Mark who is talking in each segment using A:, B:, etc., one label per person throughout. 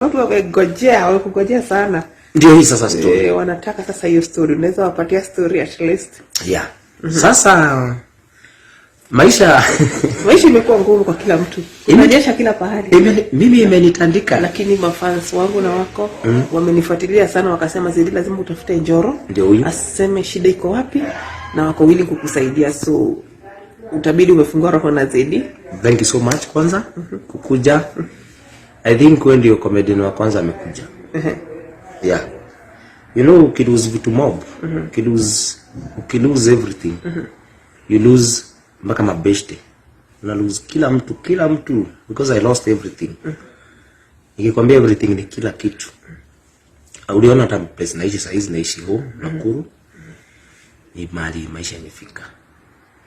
A: Watu wamegojea sana.
B: Ndio hii sasa story.
A: Wanataka sasa hiyo story. Unaweza wapatia story at least.
B: Yeah. Sasa maisha
A: imekuwa ngumu kwa kila mtu. Inaonyesha kila pahali.
B: Mimi imenitandika,
A: lakini mafans wangu na wako wamenifuatilia sana, wakasema Zedi lazima utafute Njoro.
B: Ndio huyu
A: aseme shida iko wapi na wako willing kukusaidia, so utabidi umefungua roho na Zedi.
B: Thank you so much kwanza kukuja. I think when ndio comedian wa kwanza amekuja. Yeah. You know, ukilose vitu mob, ukilose everything. You lose mpaka mabeshte. Una lose kila mtu because I lost everything. Nikikwambia everything ni kila kitu. Uliona hata place naishi saizi, naishi home Nakuru. Ni mali maisha imefika.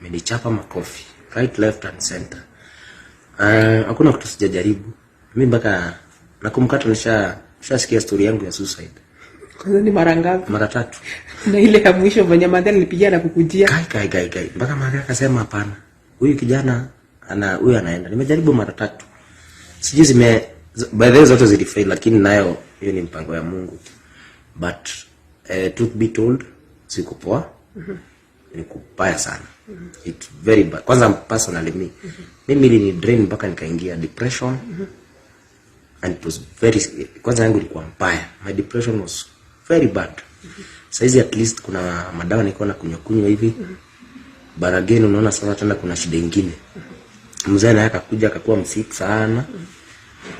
B: Amenichapa makofi right, left and center. Hakuna kitu sijajaribu. Mimi mpaka nakumkata nishasikia story yangu ya suicide.
A: Kwanza ni mara ngapi?
B: Mara 3.
A: Na ile ya mwisho mwenye madhali nilipigia na kukujia.
B: Kai. Mpaka mara akasema hapana. Huyu kijana huyu anaenda. Nimejaribu mara 3. Sijui by the way zote zilifail, lakini nayo hiyo ni mpango ya Mungu. But truth be told, siko poa. Ni kubaya sana. It's very bad. Kwanza personally mimi ni drain mpaka nikaingia depression. And it was kwanza yangu ilikuwa mbaya. My depression was very bad. Saizi at least kuna madawa niko na kunywa hivi. But again unaona sasa tena kuna shida nyingine. Mzee naye akakuja akakuwa msick sana.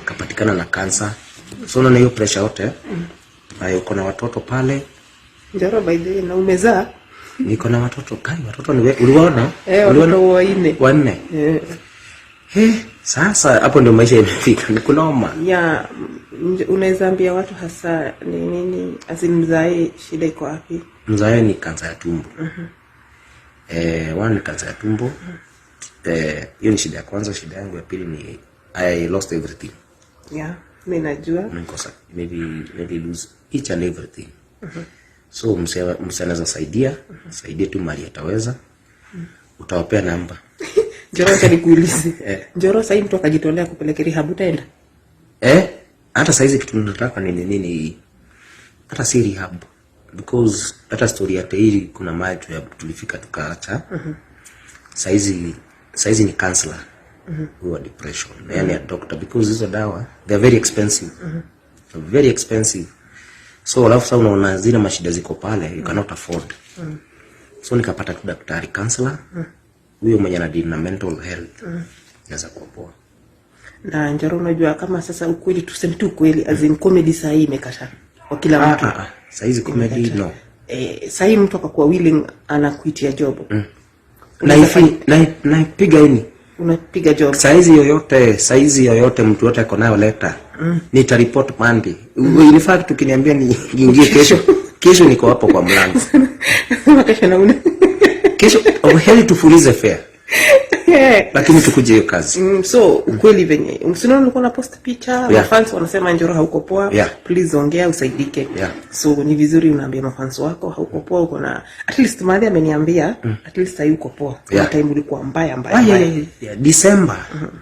B: Akapatikana na cancer. So unaona hiyo pressure yote. Uko na watoto pale.
A: Njoro by the way, na umezaa?
B: Niko na watoto watoto ni uliwaona?
A: Uliwaona wanne.
B: Sasa hapo ndio maisha imefika. Ni kunoma.
A: Yeah, unaweza ambia watu hasa ni nini azimzae, shida iko wapi?
B: Mzae ni kansa ya tumbo. One ni kansa ya tumbo. Hiyo ni shida ya kwanza. Shida yangu ya pili ni I lost everything.
A: Yeah, mimi najua.
B: Nikosa maybe lose each and everything. So msana saidia tu mali ataweza. Utawapea namba.
A: Njoro nikuulize. Njoro sasa mtu akajitolea kupeleka rehab utaenda?
B: Hata saizi kitu nataka nini hata si rehab, because hata story ya hii kuna mahali tulifika tukaacha. Saizi ni counselor wa depression, yani a doctor, because hizo dawa they are very expensive. Very expensive. So alafu sasa unaona zile mashida ziko pale, you cannot afford. So nikapata tu daktari counselor. Huyo mwenye anadili na mental health. Naweza kuwa poa.
A: Na Njoro, unajua kama sasa ukweli tuseme tu ukweli, as in comedy sasa hii imekasha kwa kila mtu.
B: Sasa hizi comedy no.
A: Sasa hii mtu akakuwa willing anakuitia job.
B: Na piga ini.
A: Unapiga job.
B: Saizi yoyote mtu yote ako nayo leta. Nita report Monday. In fact ukiniambia niingie kesho niko hapo kwa mlango.
A: Kesho na una.
B: Kesho heri tufulize fair. Lakini tukuje hiyo kazi.
A: So ukweli venye msino ulikuwa na post picha, fans wanasema Njoro hauko poa, please ongea usaidike. So ni vizuri unaambia mafans wako hauko poa, uko na at least Madhi ameniambia at least hayuko poa. Kwa time ulikuwa mbaya.
B: December,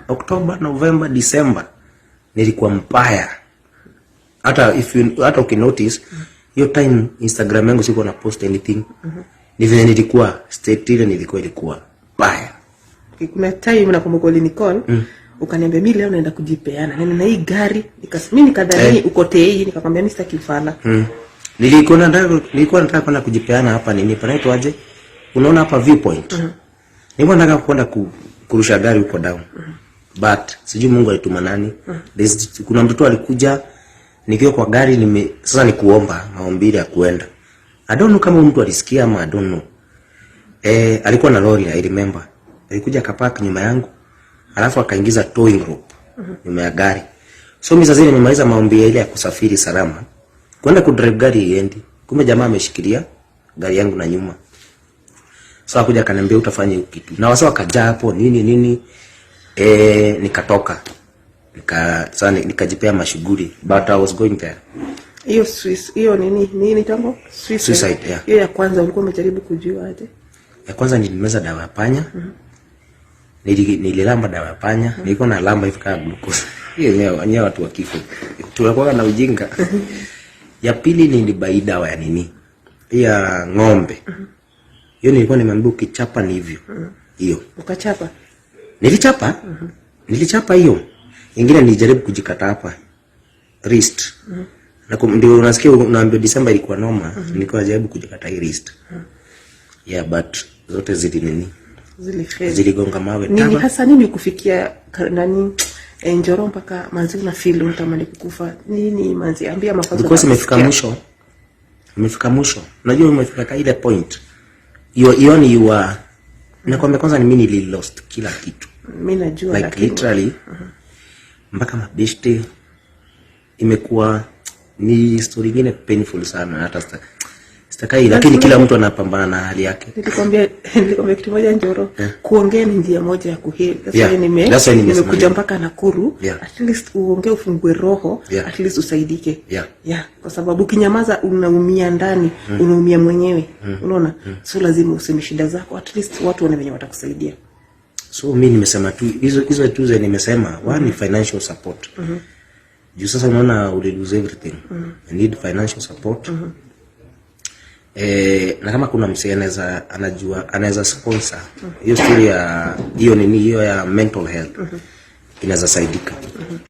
B: October, November, December nilikuwa mbaya. Hata ukinotice hiyo time Instagram yangu siko na post anything. Ni vile nilikuwa state ile ilikuwa mbaya.
A: Kuna time nakumbuka Nicole ukaniambia mimi leo naenda kujipeana na hii gari, mimi nikadhani uko tei, nikakwambia mimi sitaki ufala.
B: Nilikuwa nataka kwenda kujipeana hapa nini panaitwa aje, unaona hapa viewpoint. Nilikuwa nataka kwenda kurusha gari huko down. But sijui Mungu alituma nani. Kuna mtu alikuja nikiwa kwa gari, sasa ni kuomba maombi ya kuenda. I don't know kama mtu alisikia ama I don't know. Alikuwa na lori, I remember. Alikuja akapark nyuma yangu. Alafu akaingiza towing rope nyuma ya gari. So mimi sasa nimemaliza maombi ile ya kusafiri salama. Kwenda kudrive gari iendi. Kumbe jamaa ameshikilia gari yangu na nyuma. So akakuja akaniambia utafanya kitu. Na wasa wakajaa hapo nini. Nikatoka. Nikajipea mashughuli. But I was going there.
A: Hiyo nini tango?
B: Suicide, yeah.
A: Hiyo ya kwanza ulikuwa umejaribu kujua aje?
B: Ya kwanza nilimeza dawa ya panya. Nililamba dawa ya panya. Nilikuwa na lamba hivi kama glucose. Yenyewe watu wa kifo. Tunakuwa na ujinga. Ya pili ni dawa ya nini? Ya ng'ombe. Hiyo nilikuwa nimeambiwa ukichapa ni hivyo. Hiyo.
A: Ukachapa?
B: Nilichapa? Nilichapa hiyo. Ingine nilijaribu kujikata hapa. Wrist. Na ndio unasikia unaambiwa December ilikuwa noma, nilikuwa najaribu kujikata hii wrist. Yeah, but zote ziligonga mawe.
A: Nini hasa nini kufikia nani Njoro mpaka manzi una feel unatamani kukufa? Nini manzi ambia mafazo?
B: Because imefika mwisho. Unajua umefika ile point. You are na kwa kwanza ni mimi lost kila kitu.
A: Mimi najua
B: like literally mpaka mabeshte imekuwa ni story nyingine painful sana, hata sitakai, lakini kila mtu anapambana na hali yake.
A: Nilikwambia kitu moja Njoro, kuongea ni njia moja ya kuheal. Sasa nimekuja mpaka Nakuru, at least uongee, ufungue roho, at least usaidike. Kwa sababu ukinyamaza unaumia ndani, unaumia mwenyewe. Unaona? So lazima useme shida zako, at least watu wane wenye watakusaidia.
B: So mimi nimesema tu hizo tu nimesema, one ni financial support. Juu sasa unaona we lose everything. I need financial support. Na kama kuna msee anaweza sponsor hiyo story ya hiyo ya mental health, inaweza saidika.